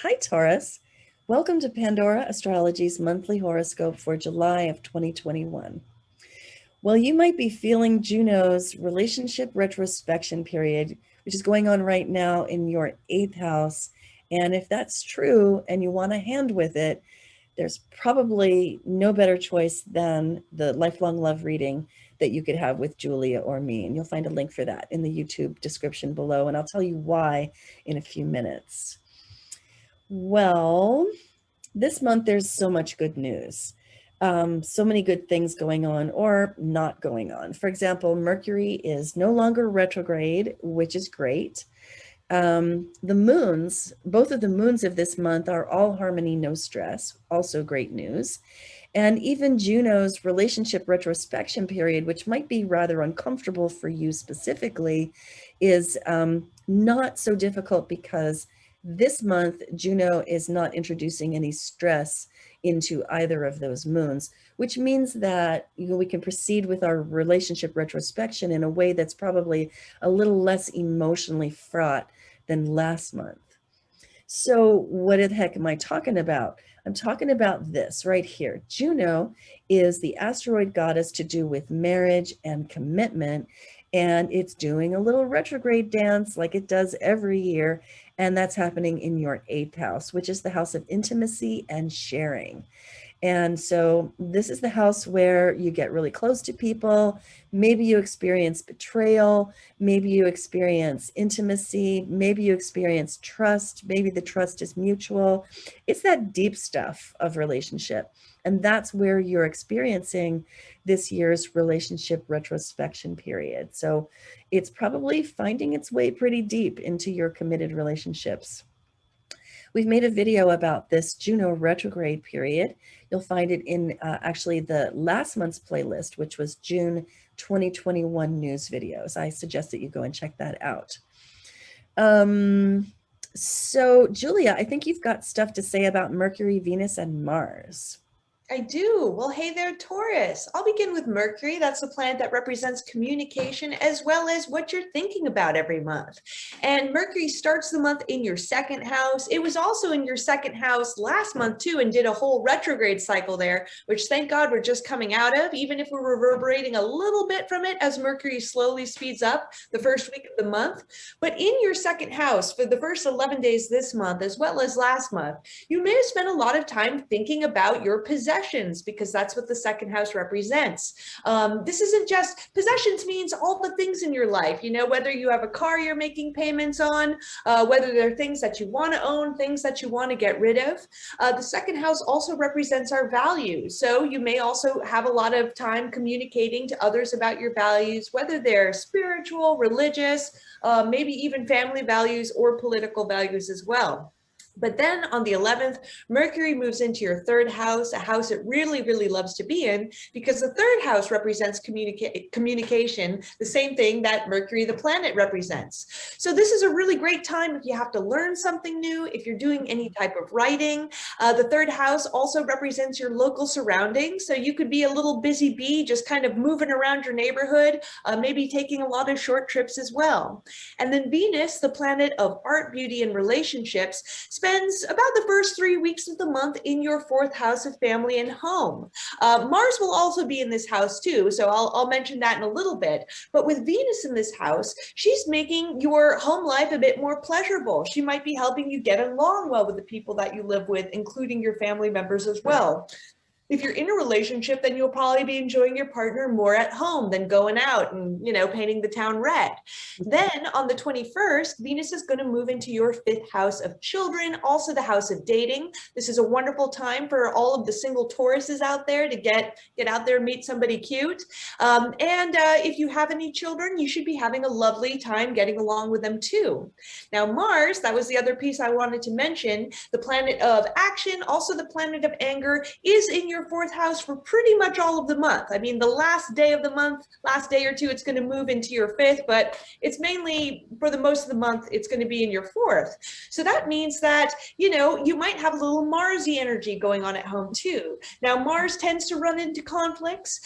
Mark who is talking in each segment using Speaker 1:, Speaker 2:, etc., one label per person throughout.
Speaker 1: Hi, Taurus. Welcome to Pandora Astrology's monthly horoscope for July of 2021. Well, you might be feeling Juno's relationship retrospection period, which is going on right now in your 8th house. And if that's true and you want a hand with it, there's probably no better choice than the lifelong love reading that you could have with Julia or me. And you'll find a link for that in the YouTube description below. And I'll tell you why in a few minutes. Well, this month there's so much good news. So many good things going on or not going on. For example, Mercury is no longer retrograde, which is great. The moons, both of the moons of this month are all harmony, no stress, also great news. And even Juno's relationship retrospection period, which might be rather uncomfortable for you specifically, is not so difficult because this month Juno is not introducing any stress into either of those moons, which means that we can proceed with our relationship retrospection in a way that's probably a little less emotionally fraught than last month. So what the heck am I talking about? I'm talking about this right here. Juno is the asteroid goddess to do with marriage and commitment, and it's doing a little retrograde dance like it does every year, and that's happening in your 8th house, which is the house of intimacy and sharing. And so this is the house where you get really close to people. Maybe you experience betrayal. Maybe you experience intimacy. Maybe you experience trust. Maybe the trust is mutual. It's that deep stuff of relationship. And that's where you're experiencing this year's relationship retrospection period. So it's probably finding its way pretty deep into your committed relationships. We've made a video about this Juno retrograde period. You'll find it in actually the last month's playlist, which was June 2021 news videos. I suggest that you go and check that out. So Julia, I think you've got stuff to say about Mercury, Venus, and Mars.
Speaker 2: I do. Well, hey there, Taurus. I'll begin with Mercury. That's the planet that represents communication as well as what you're thinking about every month. And Mercury starts the month in your 2nd house. It was also in your 2nd house last month too, and did a whole retrograde cycle there, which thank God we're just coming out of, even if we're reverberating a little bit from it as Mercury slowly speeds up the first week of the month. But in your 2nd house for the first 11 days this month, as well as last month, you may have spent a lot of time thinking about your possessions, because that's what the 2nd house represents. This isn't just possessions, means all the things in your life, whether you have a car you're making payments on, whether there are things that you want to own, things that you want to get rid of. The 2nd house also represents our values. So you may also have a lot of time communicating to others about your values, whether they're spiritual, religious, maybe even family values or political values as well. But then on the 11th, Mercury moves into your 3rd house, a house it really, really loves to be in, because the 3rd house represents communication, the same thing that Mercury, the planet, represents. So this is a really great time if you have to learn something new, if you're doing any type of writing. The 3rd house also represents your local surroundings. So you could be a little busy bee, just kind of moving around your neighborhood, maybe taking a lot of short trips as well. And then Venus, the planet of art, beauty, and relationships, spends about the first 3 weeks of the month in your 4th house of family and home. Mars will also be in this house too, so I'll mention that in a little bit. But with Venus in this house, she's making your home life a bit more pleasurable. She might be helping you get along well with the people that you live with, including your family members as well. If you're in a relationship, then you'll probably be enjoying your partner more at home than going out and, painting the town red. Then on the 21st, Venus is going to move into your 5th house of children, also the house of dating. This is a wonderful time for all of the single Tauruses out there to get out there and meet somebody cute. If you have any children, you should be having a lovely time getting along with them too. Now, Mars, that was the other piece I wanted to mention, the planet of action, also the planet of anger, is in your your fourth house for pretty much all of the month. I mean, the last day of the month, last day or two, it's going to move into your fifth, but it's mainly for the most of the month, it's going to be in your fourth. So that means that, you know, you might have a little Marsy energy going on at home too. Now, Mars tends to run into conflicts.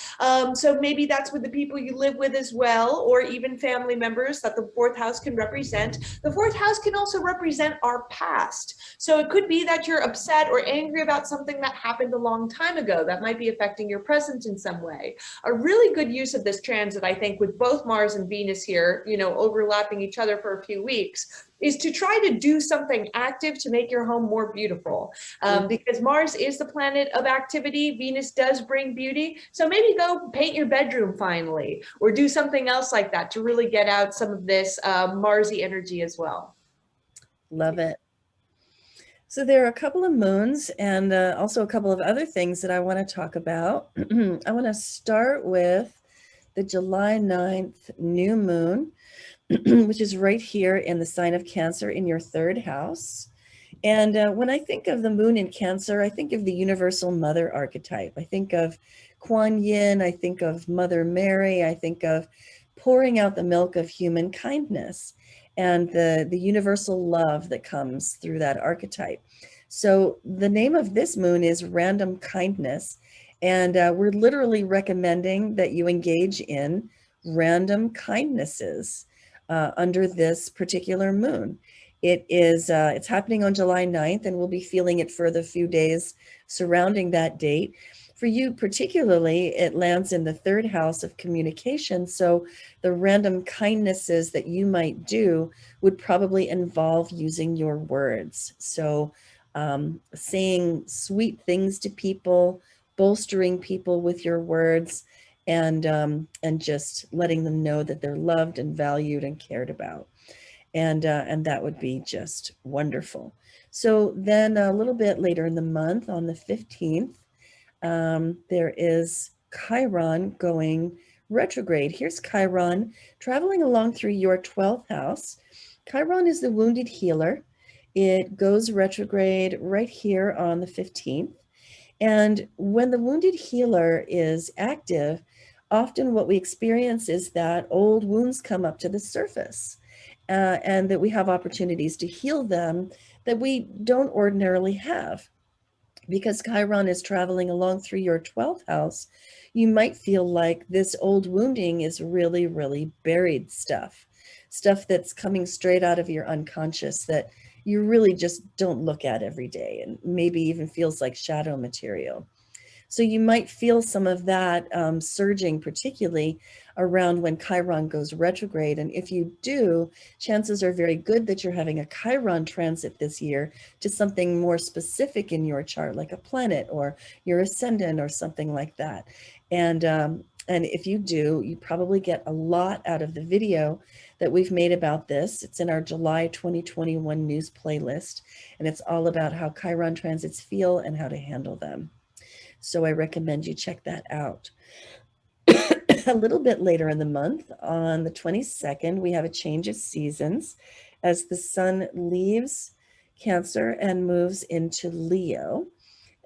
Speaker 2: So maybe that's with the people you live with as well, or even family members that the fourth house can represent. The fourth house can also represent our past. So it could be that you're upset or angry about something that happened a long time ago that might be affecting your present in some way. A really good use of this transit, I think, with both Mars and Venus here, you know, overlapping each other for a few weeks, is to try to do something active to make your home more beautiful. Because Mars is the planet of activity, Venus does bring beauty. So maybe go paint your bedroom finally, or do something else like that to really get out some of this Marsy energy as well.
Speaker 1: Love it. So there are a couple of moons and also a couple of other things that I want to talk about. I want to start with the July 9th new moon, which is right here in the sign of Cancer in your third house. And when I think of the moon in Cancer, I think of the universal mother archetype. I think of Kuan Yin, I think of Mother Mary, I think of pouring out the milk of human kindness and the universal love that comes through that archetype. So the name of this moon is Random Kindness, and we're literally recommending that you engage in random kindnesses under this particular moon. It's happening on July 9th, and we'll be feeling it for the few days surrounding that date. For you particularly, it lands in the third house of communication. So the random kindnesses that you might do would probably involve using your words. So saying sweet things to people, bolstering people with your words, and just letting them know that they're loved and valued and cared about. And that would be just wonderful. So then a little bit later in the month, on the 15th, there is Chiron going retrograde. Here's Chiron traveling along through your 12th house. Chiron is the wounded healer. It goes retrograde right here on the 15th. And when the wounded healer is active, often what we experience is that old wounds come up to the surface, and that we have opportunities to heal them that we don't ordinarily have. Because Chiron is traveling along through your 12th house, you might feel like this old wounding is really, really buried stuff that's coming straight out of your unconscious that you really just don't look at every day, and maybe even feels like shadow material. So you might feel some of that surging, particularly around when Chiron goes retrograde. And if you do, chances are very good that you're having a Chiron transit this year to something more specific in your chart, like a planet or your ascendant or something like that. And if you do, you probably get a lot out of the video that we've made about this. It's in our July 2021 news playlist, and it's all about how Chiron transits feel and how to handle them. So I recommend you check that out. A little bit later in the month, on the 22nd, we have a change of seasons as the sun leaves Cancer and moves into Leo,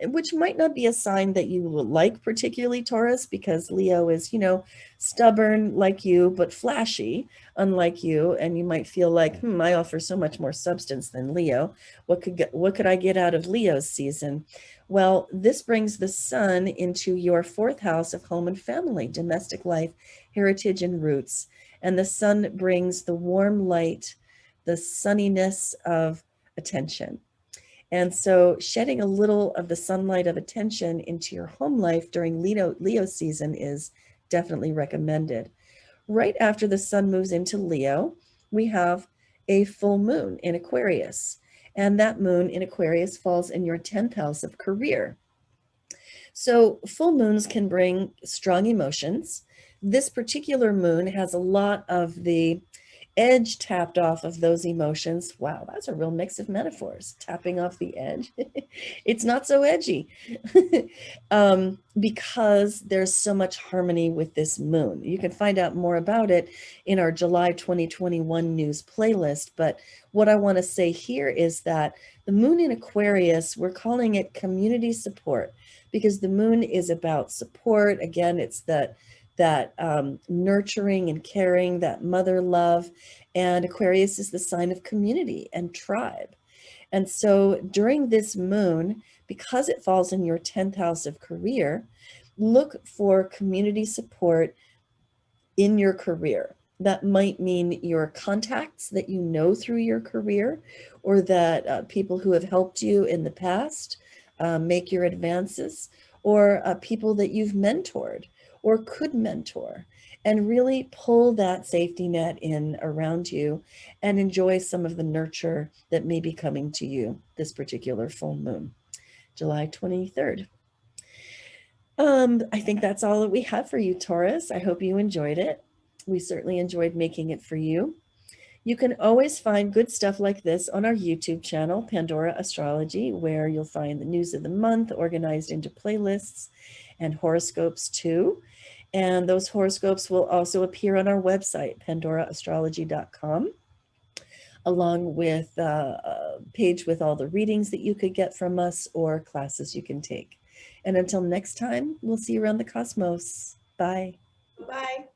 Speaker 1: which might not be a sign that you will like particularly, Taurus, because Leo is, you know, stubborn like you, but flashy, unlike you. And you might feel like, I offer so much more substance than Leo. What could I get out of Leo's season? Well, this brings the sun into your fourth house of home and family, domestic life, heritage, and roots. And the sun brings the warm light, the sunniness of attention. And so shedding a little of the sunlight of attention into your home life during Leo season is definitely recommended. Right after the sun moves into Leo, we have a full moon in Aquarius. And that moon in Aquarius falls in your 10th house of career. So full moons can bring strong emotions. This particular moon has a lot of the edge tapped off of those emotions. Wow, that's a real mix of metaphors. Tapping off the edge. It's not so edgy because there's so much harmony with this moon. You can find out more about it in our July 2021 news playlist. But what I want to say here is that the moon in Aquarius, we're calling it community support because the moon is about support. Again, it's that nurturing and caring, that mother love. And Aquarius is the sign of community and tribe. And so during this moon, because it falls in your 10th house of career, look for community support in your career. That might mean your contacts that you know through your career, or that people who have helped you in the past make your advances, or people that you've mentored or could mentor, and really pull that safety net in around you and enjoy some of the nurture that may be coming to you this particular full moon, July 23rd. I think that's all that we have for you, Taurus. I hope you enjoyed it. We certainly enjoyed making it for you. You can always find good stuff like this on our YouTube channel, Pandora Astrology, where you'll find the news of the month organized into playlists and horoscopes too. And those horoscopes will also appear on our website, pandoraastrology.com, along with a page with all the readings that you could get from us or classes you can take. And until next time, we'll see you around the cosmos. Bye.
Speaker 2: Bye.